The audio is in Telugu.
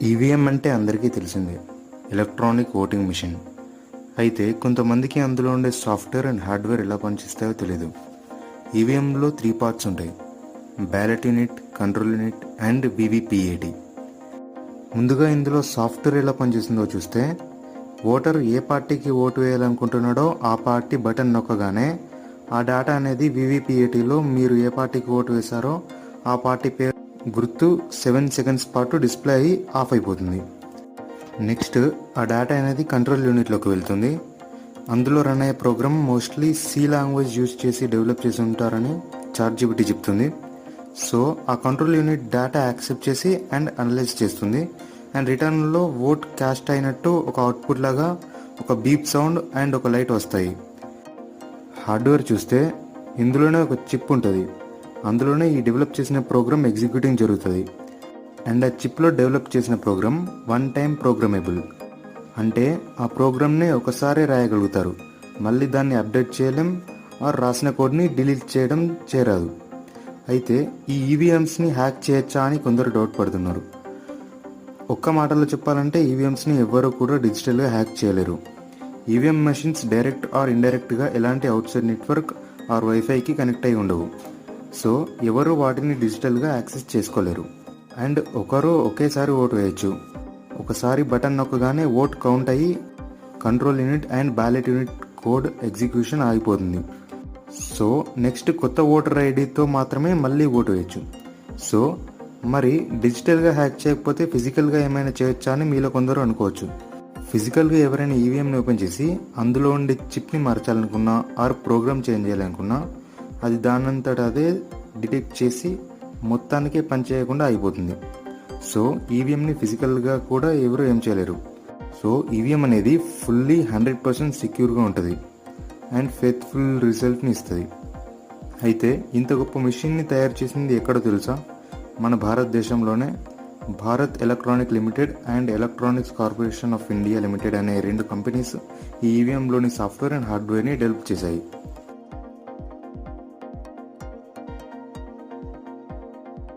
ఈవీఎం అంటే అందరికీ తెలిసిందే, ఎలక్ట్రానిక్ ఓటింగ్ మిషన్. అయితే కొంతమందికి అందులో ఉండే సాఫ్ట్వేర్ అండ్ హార్డ్వేర్ ఎలా పనిచేస్తాయో తెలియదు. ఈవీఎంలో 3 పార్ట్స్ ఉంటాయి: ballot unit, control unit and VVPAT. ముందుగా ఇందులో సాఫ్ట్వేర్ ఎలా పనిచేస్తుందో చూస్తే, ఓటర్ ఏ పార్టీకి ఓటు వేయాలనుకుంటున్నాడో ఆ పార్టీ బటన్ నొక్కగానే ఆ డేటా అనేది వీవీపీఏటీలో మీరు ఏ పార్టీకి ఓటు వేశారో ఆ పార్టీ పేరు గుర్తు 7 సెకండ్స్ పాటు డిస్ప్లే అయ్యి ఆఫ్ అయిపోతుంది. నెక్స్ట్ ఆ డేటా అనేది కంట్రోల్ యూనిట్లోకి వెళ్తుంది. అందులో రన్ అయ్యే program mostly C language use చేసి డెవలప్ చేసి ఉంటారని చాట్‌జీపీటీ చెప్తుంది. సో ఆ కంట్రోల్ యూనిట్ డేటా యాక్సెప్ట్ చేసి అండ్ అనలైజ్ చేస్తుంది. అండ్ రిటర్న్లో ఓట్ క్యాస్ట్ అయినట్టు ఒక అవుట్పుట్ లాగా ఒక బీప్ సౌండ్ అండ్ ఒక లైట్ వస్తాయి. హార్డ్వేర్ చూస్తే ఇందులోనే ఒక చిప్ ఉంటుంది. అందులోనే ఈ డెవలప్ చేసిన ప్రోగ్రామ్ ఎగ్జిక్యూటింగ్ జరుగుతుంది. అండ్ ఆ చిప్లో డెవలప్ చేసిన ప్రోగ్రామ్ 1 టైం ప్రోగ్రామబుల్. అంటే ఆ ప్రోగ్రామ్ని ఒకసారి రాయగలుగుతారు, మళ్ళీ దాన్ని అప్డేట్ చేయలేం ఆర్ రాసిన కోడ్ని డిలీట్ చేయడం చేయరాదు. అయితే ఈ ఈవీఎంస్ని హ్యాక్ చేయొచ్చా అని కొందరు డౌట్ పడుతున్నారు. ఒక్క మాటలో చెప్పాలంటే ఈవీఎంస్ని ఎవ్వరూ కూడా డిజిటల్గా హ్యాక్ చేయలేరు. ఈవీఎం మెషిన్స్ డైరెక్ట్ ఆర్ ఇండైరెక్ట్గా ఎలాంటి అవుట్సైడ్ నెట్వర్క్ ఆర్ వైఫైకి కనెక్ట్ అయి ఉండవు. సో ఎవరు వాటిని డిజిటల్గా యాక్సెస్ చేసుకోలేరు. అండ్ ఒకరు ఒకేసారి ఓటు వేయచ్చు. ఒకసారి బటన్ నొక్కగానే ఓట్ కౌంట్ అయ్యి control unit and ballot unit code execution ఆగిపోతుంది. సో నెక్స్ట్ కొత్త ఓటర్ ఐడితో మాత్రమే మళ్ళీ ఓటు వేయచ్చు. సో మరి డిజిటల్గా హ్యాక్ చేయకపోతే ఫిజికల్గా ఏమైనా చేయొచ్చా అని మీలో కొందరు అనుకోవచ్చు. ఫిజికల్గా ఎవరైనా ఈవీఎంని ఓపెన్ చేసి అందులో ఉండే చిప్ని మార్చాలనుకున్నా ఆర్ ప్రోగ్రామ్ చేంజ్ చేయాలనుకున్నా అది దానంతట అదే డిటెక్ట్ చేసి మొత్తానికే పనిచేయకుండా అయిపోతుంది. సో ఈవీఎంని ఫిజికల్గా కూడా ఎవరు ఏం చేయలేరు. సో ఈవీఎం అనేది ఫుల్లీ 100% సెక్యూర్గా ఉంటుంది అండ్ ఫెయిత్ఫుల్ రిజల్ట్ని ఇస్తుంది. అయితే ఇంత గొప్ప మిషన్ని తయారు చేసింది ఎక్కడో తెలుసా? మన భారతదేశంలోనే. Bharat electronic limited and electronics corporation of India limited అనే 2 కంపెనీస్ ఈ ఈవీఎంలోని సాఫ్ట్వేర్ అండ్ హార్డ్వేర్ని డెవలప్ చేశాయి.